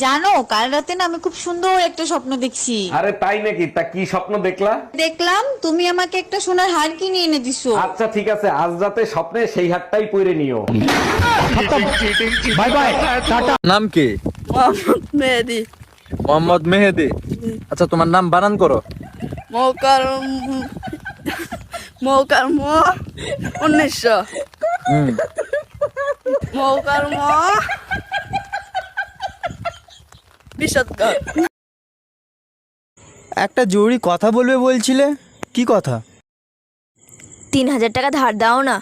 জানো কাল রাতে না আমি খুব সুন্দর একটা স্বপ্ন দেখছি। আরে তাই নাকি? তা কি স্বপ্ন দেখলা? দেখলাম তুমি আমাকে একটা সোনার হার কিনে এনে দিছো। আচ্ছা ঠিক আছে, আজ রাতে স্বপ্নে সেই হাতটাই পরে নিও। Bye bye tata. নাম কি? মোহাম্মদ মেহেদি। মোহাম্মদ মেহেদি। আচ্ছা তোমার নাম বানান করো। মৌকার মৌকার ম 1900 মৌকার ম বিশদগর। একটা জরুরি কথা বলবে বলছিলে, কি কথা? 3000 টাকা ধার দাও না,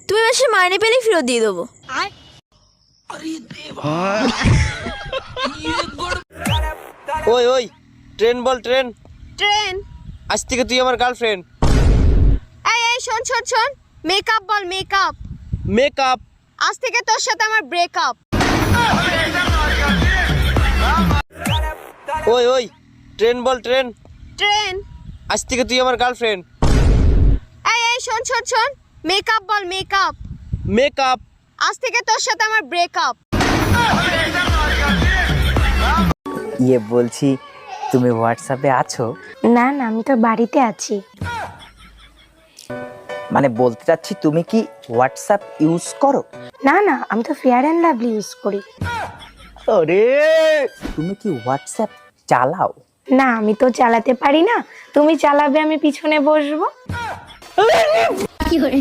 তুমি মাসে মাইনে পেলেই ফেরত দিয়ে দেবো। ওই ওই ট্রেন বল, ট্রেন। ট্রেন? আজ থেকে তুই আমার গার্লফ্রেন্ড। এই এই শোন শোন শোন, মেকআপ বল, মেকআপ। মেকআপ? আজ থেকে তোর সাথে আমার ব্রেকআপ। ওই ওই ট্রেন বল, ট্রেন। ট্রেন? আজ থেকে তুই আমার গার্লফ্রেন্ড। এই এই শোন শোন শোন, মেকআপ বল, মেকআপ। মেকআপ? আজ থেকে তোর সাথে আমার ব্রেকআপ। ইয়ে বলছি, তুমি হোয়াটসঅ্যাপে আছো? না না, আমি তো বাড়িতে আছি। মানে বলতে চাচ্ছি, তুমি কি হোয়াটসঅ্যাপ ইউজ করো? না না, আমি তো ফেয়ার অ্যান্ড লাভলি ইউজ করি। আরে তুমি কি হোয়াটসঅ্যাপ চালাও? না, আমি তো চালাতে পারি না। তুমি চালাবে, আমি পিছনে বসবো। কি করে?